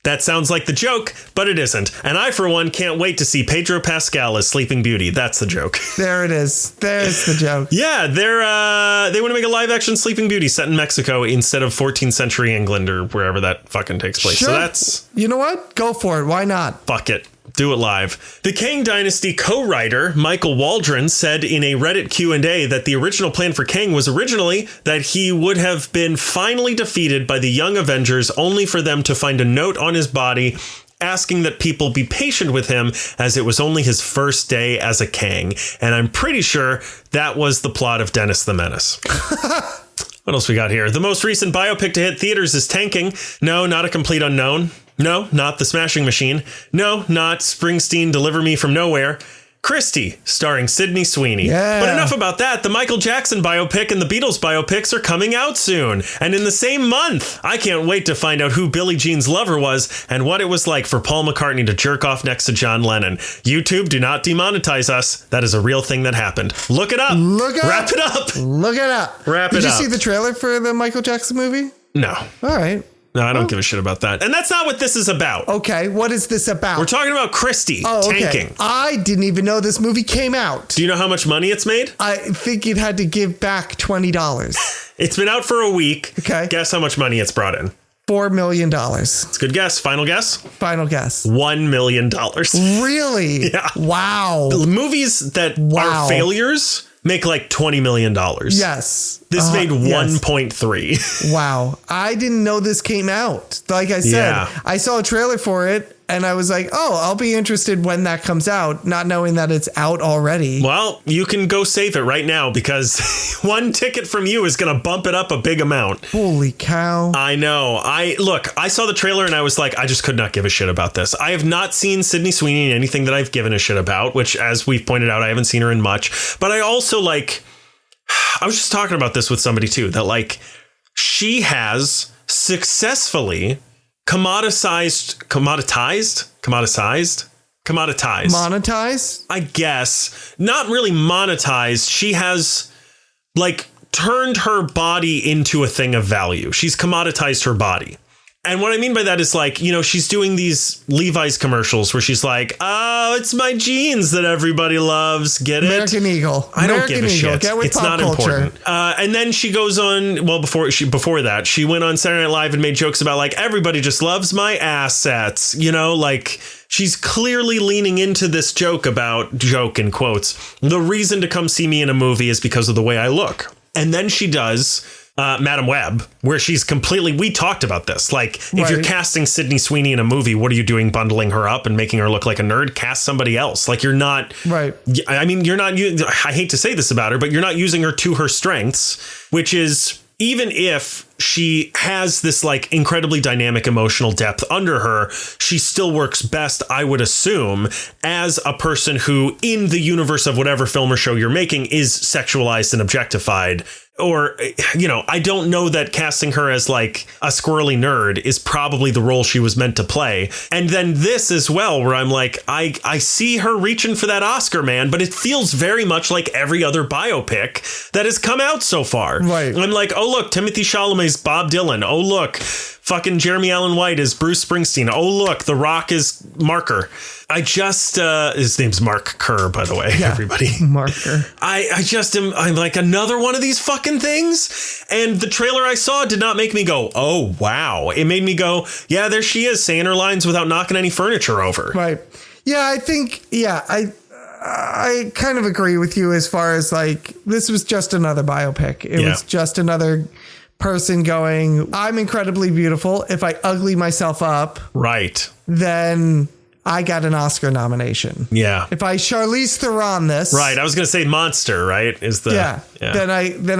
That sounds like the joke, but it isn't. And I, for one, can't wait to see Pedro Pascal as Sleeping Beauty. That's the joke. There it is. There's the joke. Yeah, they want to make a live-action Sleeping Beauty set in Mexico instead of 14th century England or wherever that fucking takes place. Sure. So that's... You know what? Go for it. Why not? Fuck it. Do it live. The Kang Dynasty co-writer Michael Waldron said in a Reddit Q&A that the original plan for Kang was originally that he would have been finally defeated by the Young Avengers, only for them to find a note on his body asking that people be patient with him as it was only his first day as a Kang. And I'm pretty sure that was the plot of Dennis the Menace. What else we got here? The most recent biopic to hit theaters is tanking. No, not A Complete Unknown. No, not The Smashing Machine. No, not Springsteen, Deliver Me From Nowhere. Christie, starring Sydney Sweeney. Yeah. But enough about that. The Michael Jackson biopic and the Beatles biopics are coming out soon. And in the same month, I can't wait to find out who Billie Jean's lover was and what it was like for Paul McCartney to jerk off next to John Lennon. YouTube, do not demonetize us. That is a real thing that happened. Look it up. Wrap it up. Look it up. Wrap it up. Did you see the trailer for the Michael Jackson movie? No. All right. No, I don't give a shit about that. And that's not what this is about. Okay, what is this about? We're talking about Christie tanking. I didn't even know this movie came out. Do you know how much money it's made? I think it had to give back $20. It's been out for a week. Okay. Guess how much money it's brought in? $4 million. It's a good guess. Final guess? Final guess. $1 million. Really? Yeah. Wow. Movies that are failures make like $20 million. Yes. This made 1.3. Wow. I didn't know this came out. Like I said, I saw a trailer for it and I was like, oh, I'll be interested when that comes out, not knowing that it's out already. Well, you can go save it right now because one ticket from you is going to bump it up a big amount. Holy cow. I know. I saw the trailer and I was like, I just could not give a shit about this. I have not seen Sydney Sweeney in anything that I've given a shit about, which, as we've pointed out, I haven't seen her in much. But I also I was just talking about this with somebody too, that she has successfully commoditized, Monetized? I guess. Not really monetized. She has turned her body into a thing of value. She's commoditized her body. And what I mean by that is she's doing these Levi's commercials where she's like, oh, it's my jeans that everybody loves. Get it? American Eagle. I don't give a shit. Get with it's pop not culture. Important. And then she goes on. Well, before that, she went on Saturday Night Live and made jokes about everybody just loves my assets. She's clearly leaning into this joke in quotes. The reason to come see me in a movie is because of the way I look. And then she does Madam Web, where she's we talked about this. If you're casting Sydney Sweeney in a movie, what are you doing bundling her up and making her look like a nerd? Cast somebody else. You're not. Right. I mean, you're not. I hate to say this about her, but you're not using her to her strengths, which is, even if she has this incredibly dynamic emotional depth under her, she still works best, I would assume, as a person who, in the universe of whatever film or show you're making, is sexualized and objectified. Or, I don't know that casting her as a squirrely nerd is probably the role she was meant to play. And then this as well, where I'm I see her reaching for that Oscar, man, but it feels very much like every other biopic that has come out so far. Right. I'm oh, look, Timothy Chalamet's Bob Dylan. Oh, look, fucking Jeremy Allen White is Bruce Springsteen. Oh, look, The Rock is Marker. I just, his name's Mark Kerr, by the way, everybody. Marker. I'm another one of these fucking things. And the trailer I saw did not make me go, oh, wow. It made me go, yeah, there she is saying her lines without knocking any furniture over. Right. Yeah, I think, I kind of agree with you as far as this was just another biopic. It was just another person going, I'm incredibly beautiful. If I ugly myself up, right, then I got an Oscar nomination. Yeah. If I Charlize Theron this, right, I was going to say Monster, right? Then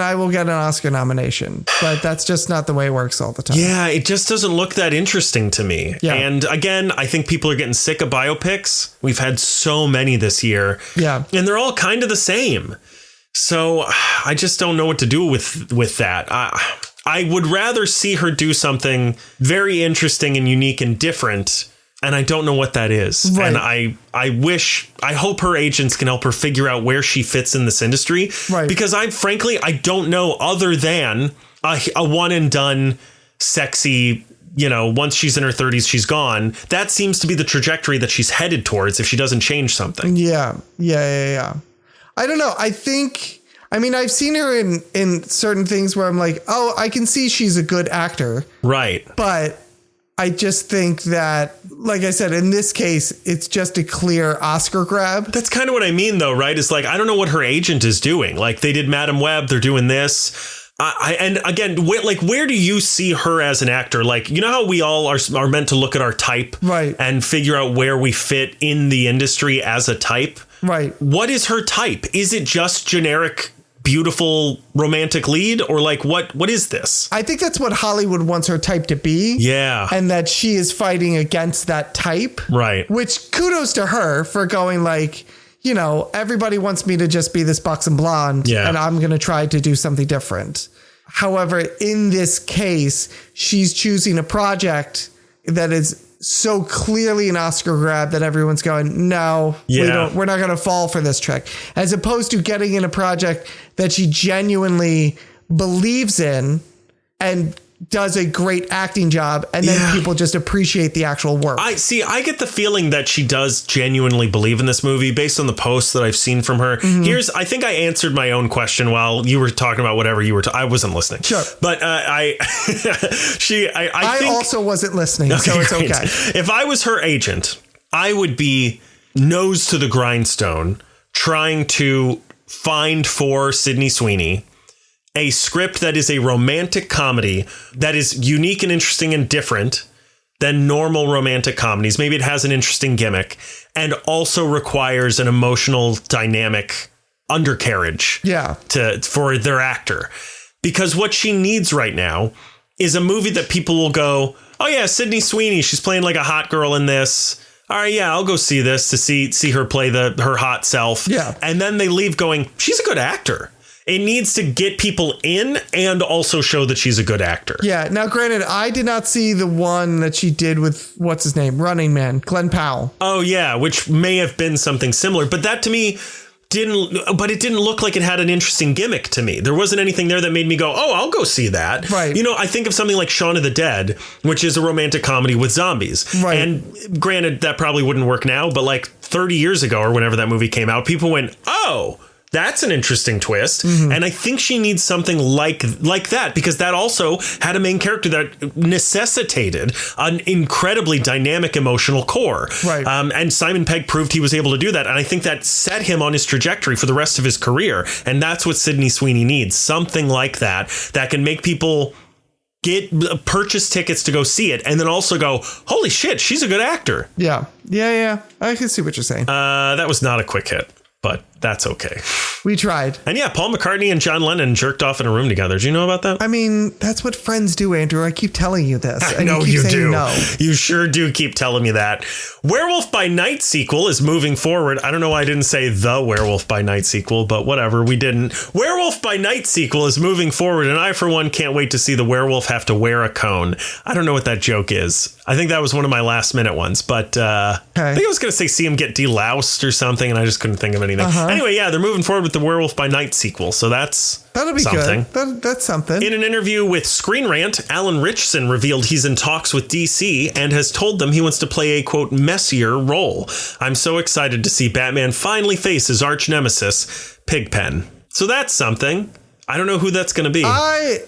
I will get an Oscar nomination. But that's just not the way it works all the time. Yeah, it just doesn't look that interesting to me. Yeah. And again, I think people are getting sick of biopics. We've had so many this year. Yeah. And they're all kind of the same. So I just don't know what to do with that. I would rather see her do something very interesting and unique and different. And I don't know what that is. Right. And I hope her agents can help her figure out where she fits in this industry. Right. Because I don't know, other than a one and done sexy, once she's in her 30s, she's gone. That seems to be the trajectory that she's headed towards if she doesn't change something. Yeah. I don't know. I've seen her in certain things where I'm oh, I can see she's a good actor. Right. But I just think that, like I said, in this case, it's just a clear Oscar grab. That's kind of what I mean, though, right? It's I don't know what her agent is doing. They did Madam Web. They're doing this. And again, where do you see her as an actor? How we all are meant to look at our type, right, and figure out where we fit in the industry as a type. Right. What is her type? Is it just generic beautiful romantic lead, or like what is this? I think that's what Hollywood wants her type to be. Yeah. And that she is fighting against that type. Right. Which kudos to her for going like, you know, everybody wants me to just be this buxom blonde, and I'm going to try to do something different. However, in this case, she's choosing a project that is so clearly an Oscar grab that everyone's going, no, we're not going to fall for this trick. As opposed to getting in a project that she genuinely believes in and does a great acting job, and then people just appreciate the actual work. I get the feeling that she does genuinely believe in this movie based on the posts that I've seen from her. I think I answered my own question while you were talking about whatever you were I wasn't listening. Sure. But I think, also wasn't listening, so it's great. okay. If I was her agent, I would be nose to the grindstone trying to find for Sydney Sweeney a script that is a romantic comedy that is unique and interesting and different than normal romantic comedies. Maybe it has an interesting gimmick and also requires an emotional dynamic undercarriage for their actor. Because what she needs right now is a movie that people will go, oh yeah, Sydney Sweeney, she's playing like a hot girl in this. All right, yeah, I'll go see this to see her play her hot self. Yeah. And then they leave going, she's a good actor. It needs to get people in and also show that she's a good actor. Yeah. Now, granted, I did not see the one that she did with, what's his name? Running Man, Glenn Powell. Oh, yeah, which may have been something similar. But that to me it didn't look like it had an interesting gimmick to me. There wasn't anything there that made me go, oh, I'll go see that. Right. You know, I think of something like Shaun of the Dead, which is a romantic comedy with zombies. Right. And granted, that probably wouldn't work now, but like 30 years ago or whenever that movie came out, people went, oh, that's an interesting twist. And I think she needs something like that, because that also had a main character that necessitated an incredibly dynamic emotional core. Right. And Simon Pegg proved he was able to do that. And I think that set him on his trajectory for the rest of his career. And that's what Sydney Sweeney needs. Something like that can make people purchase tickets to go see it and then also go, holy shit, she's a good actor. Yeah. I can see what you're saying. That was not a quick hit, but that's okay. We tried. And yeah, Paul McCartney and John Lennon jerked off in a room together. Do you know about that? I mean, that's what friends do, Andrew. I keep telling you this. I know you do. No. You sure do keep telling me that. Werewolf by Night sequel is moving forward. I don't know why I didn't say the Werewolf by Night sequel, but whatever, we didn't. Werewolf by Night sequel is moving forward, and I, for one, can't wait to see the werewolf have to wear a cone. I don't know what that joke is. I think that was one of my last minute ones, but I think I was going to say see him get deloused or something, and I just couldn't think of anything. Anyway, yeah, they're moving forward with the Werewolf by Night sequel, so that'll be something. Good. That's something. In an interview with Screen Rant, Alan Ritchson revealed he's in talks with DC and has told them he wants to play a, quote, messier role. I'm so excited to see Batman finally face his arch nemesis, Pigpen. So that's something. I don't know who that's going to be. I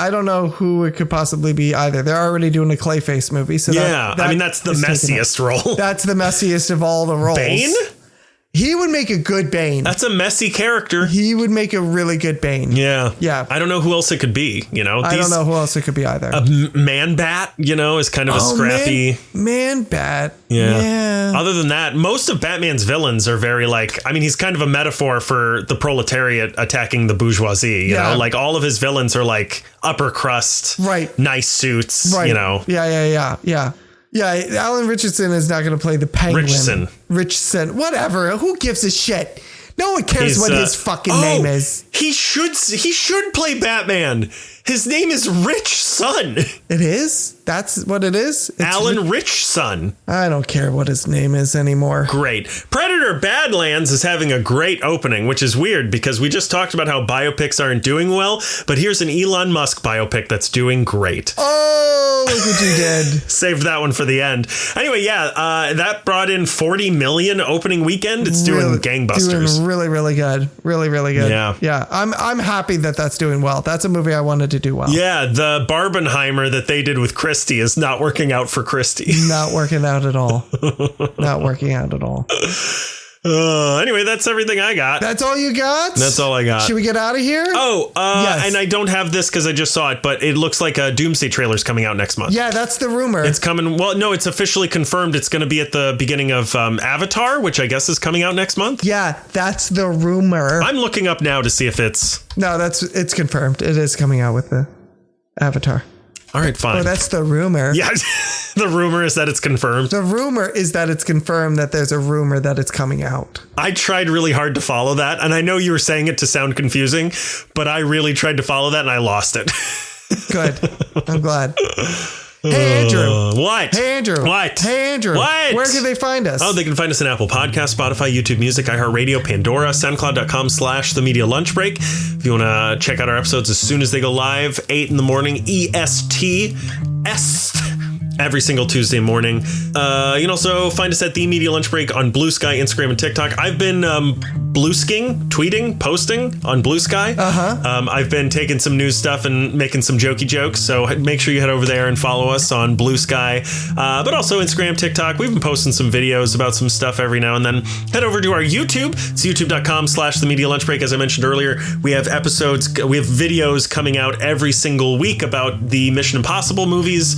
don't know who it could possibly be either. They're already doing a Clayface movie, so that's the messiest role. That's the messiest of all the roles. Bane? He would make a good Bane. That's a messy character. He would make a really good Bane. Yeah. Yeah. I don't know who else it could be, you know. I don't know who else it could be either. A Man-Bat, you know, is kind of a scrappy. Man-Bat. Yeah. Other than that, most of Batman's villains are very he's kind of a metaphor for the proletariat attacking the bourgeoisie, you know? Like all of his villains are like upper crust, right? Nice suits, you know. Yeah, Alan Richardson is not going to play the Penguin. Richardson, whatever. Who gives a shit? No one cares what his fucking name is. He should play Batman. His name is Rich Son. It is? That's what it is? It's Alan Rich Son. I don't care what his name is anymore. Great. Predator Badlands is having a great opening, which is weird because we just talked about how biopics aren't doing well, but here's an Elon Musk biopic that's doing great. Oh, look what you did. Saved that one for the end. Anyway, that brought in 40 million opening weekend. It's doing gangbusters. Doing really, really good. Really, really good. Yeah. I'm happy that that's doing well. That's a movie I wanted to do well. Yeah, the Barbenheimer that they did with Christie is not working out for Christie. Not working out at all. Not working out at all. Anyway, that's everything I got. That's all you got? That's all I got. Should we get out of here? Oh, yes. And I don't have this because I just saw it, but it looks like a Doomsday trailer's coming out next month. Yeah, that's the rumor. It's coming. Well, no, it's officially confirmed. It's going to be at the beginning of Avatar, which I guess is coming out next month. Yeah, that's the rumor. I'm looking up now to see if it's... No, it's confirmed. It is coming out with the Avatar. All right, fine. Oh, that's the rumor. Yeah, the rumor is that it's confirmed. The rumor is that it's confirmed that there's a rumor that it's coming out. I tried really hard to follow that, and I know you were saying it to sound confusing, but I really tried to follow that, and I lost it. Good. I'm glad. Hey, Andrew. What? Hey, Andrew. What? Hey, Andrew. What? Where can they find us? Oh, they can find us on Apple Podcasts, Spotify, YouTube Music, iHeartRadio, Pandora, SoundCloud.com/The Media Lunch Break. If you want to check out our episodes as soon as they go live, 8 in the morning, EST. Every single Tuesday morning. You can also find us at The Media Lunch Break on Blue Sky, Instagram, and TikTok. I've been tweeting, posting on Blue Sky. I've been taking some news stuff and making some jokey jokes. So make sure you head over there and follow us on Blue Sky. But also Instagram, TikTok. We've been posting some videos about some stuff every now and then. Head over to our YouTube. It's youtube.com/The Media Lunch Break. As I mentioned earlier, we have videos coming out every single week about the Mission Impossible movies.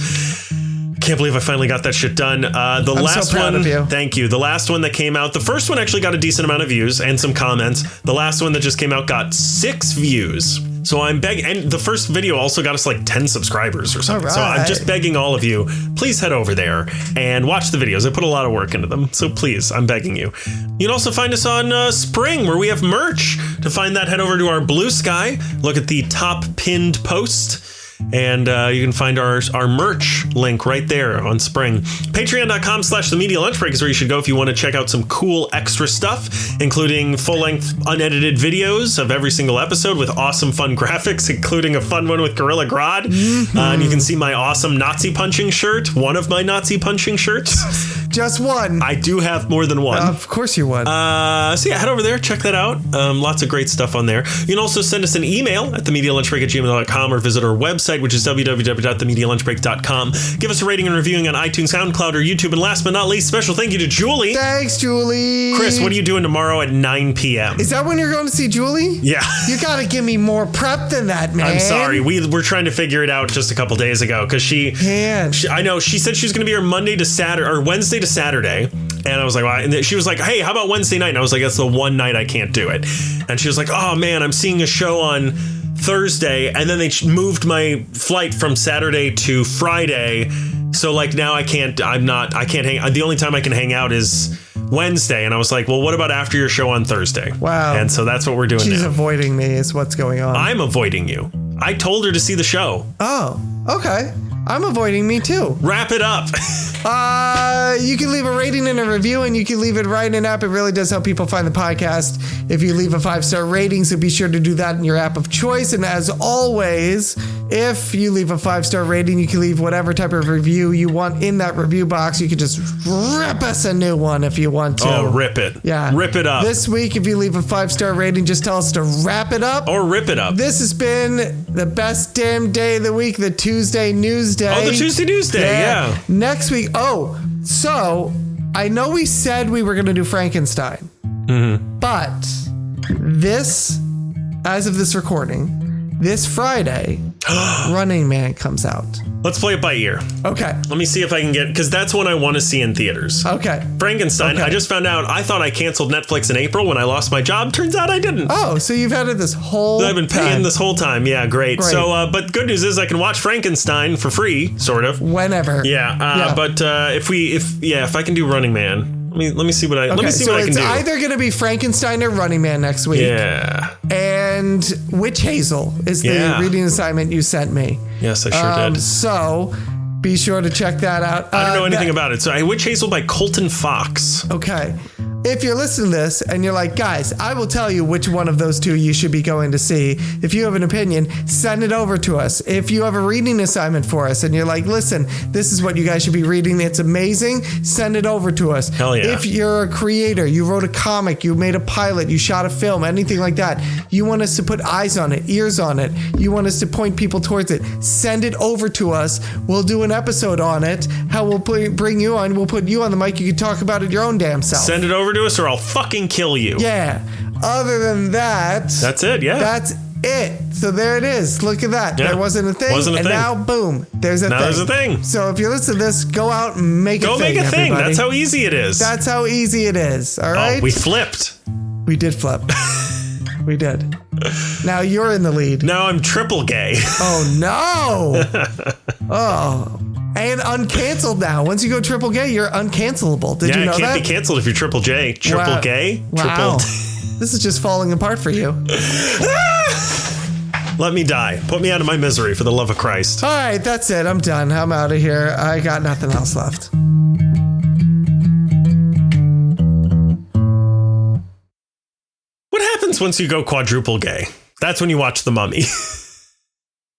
Can't believe I finally got that shit done. I'm last so proud one, of you. Thank you. The last one that came out, the first one actually got a decent amount of views and some comments. The last one that just came out got 6 views. So I'm begging, and the first video also got us like 10 subscribers or something. All So I'm right. just begging all of you, please head over there and watch the videos. I put a lot of work into them. So please, I'm begging you. You can also find us on Spring, where we have merch. To find that, head over to our Blue Sky. Look at the top pinned post. And you can find our merch link right there on Spring. Patreon.com/The Media Lunch Break is where you should go if you want to check out some cool extra stuff, including full-length unedited videos of every single episode with awesome fun graphics, including a fun one with Gorilla Grodd. And you can see my awesome Nazi punching shirt, one of my Nazi punching shirts. Just one. I do have more than one. Of course you would. So yeah, head over there, check that out. Lots of great stuff on there. You can also send us an email at themedialunchbreak@gmail.com or visit our website, which is www.themedialunchbreak.com. Give us a rating and reviewing on iTunes, SoundCloud, or YouTube. And last but not least, special thank you to Julie. Thanks, Julie. Chris, what are you doing tomorrow at 9 p.m.? Is that when you're going to see Julie? Yeah. You got to give me more prep than that, man. I'm sorry. We were trying to figure it out just a couple days ago because I know she said she was going to be here Monday to Saturday or Wednesday to Saturday. And I was like, well, and she was like, hey, how about Wednesday night? And I was like, that's the one night I can't do it. And she was like, oh man, I'm seeing a show on Thursday. And then they moved my flight from Saturday to Friday. So like now I can't hang. The only time I can hang out is Wednesday. And I was like, well, what about after your show on Thursday? Wow. And so that's what we're doing now. She's avoiding me is what's going on. I'm avoiding you. I told her to see the show. Oh, okay. I'm avoiding me too. Wrap it up. You can leave a rating and a review, and you can leave it right in an app. It really does help people find the podcast if you leave a 5-star rating, so be sure to do that in your app of choice. And as always, if you leave a 5-star rating, you can leave whatever type of review you want in that review box. You can just rip us a new one if you want to. Oh, rip it. Yeah. Rip it up. This week, if you leave a 5-star rating, just tell us to wrap it up. Or rip it up. This has been the best damn day of the week, the Tuesday News Day. Oh, the Tuesday News Day, yeah. Next week. Oh, so I know we said we were going to do Frankenstein, but this, as of this recording, this Friday, Running Man comes out. Let's play it by ear. Okay. Let me see if I can get, because that's one I want to see in theaters. Okay. Frankenstein. Okay. I just found out, I thought I canceled Netflix in April when I lost my job. Turns out I didn't. Oh, so you've had it this whole I've been paying time. this whole time. Yeah, great. So, but good news is I can watch Frankenstein for free, sort of. Whenever. Yeah. But if I can do Running Man, let me see what I can do. It's either going to be Frankenstein or Running Man next week. Yeah. And Witch Hazel is the reading assignment you sent me. Yes, I sure did. So be sure to check that out. I don't know anything about it. So Witch Hazel by Colton Fox. Okay. If you're listening to this and you're like, guys, I will tell you which one of those two you should be going to see. If you have an opinion, send it over to us. If you have a reading assignment for us and you're like, listen, this is what you guys should be reading, it's amazing, send it over to us. Hell yeah. If you're a creator, you wrote a comic, you made a pilot, you shot a film, anything like that, you want us to put eyes on it, ears on it, you want us to point people towards it, send it over to us. We'll do an episode on it. How we'll bring you on, we'll put you on the mic, you can talk about it your own damn self. Send it over over to us or I'll fucking kill you. Yeah. Other than that. That's it, yeah. That's it. So there it is. Look at that. Yeah. There wasn't a thing. Wasn't a and thing. Now, boom, there's a thing. Now there's a thing. So if you listen to this, go out and make a thing. Go make a thing. Everybody. That's how easy it is. That's how easy it is. All right? Oh, we flipped. We did flip. We did. Now you're in the lead. Now I'm triple gay. Oh, no. Oh. And uncanceled now. Once you go triple gay, you're uncancelable. Did you know that? Yeah, it can't be canceled if you're triple J. Triple gay? Wow. This is just falling apart for you. Let me die. Put me out of my misery for the love of Christ. All right, that's it. I'm done. I'm out of here. I got nothing else left. What happens once you go quadruple gay? That's when you watch The Mummy.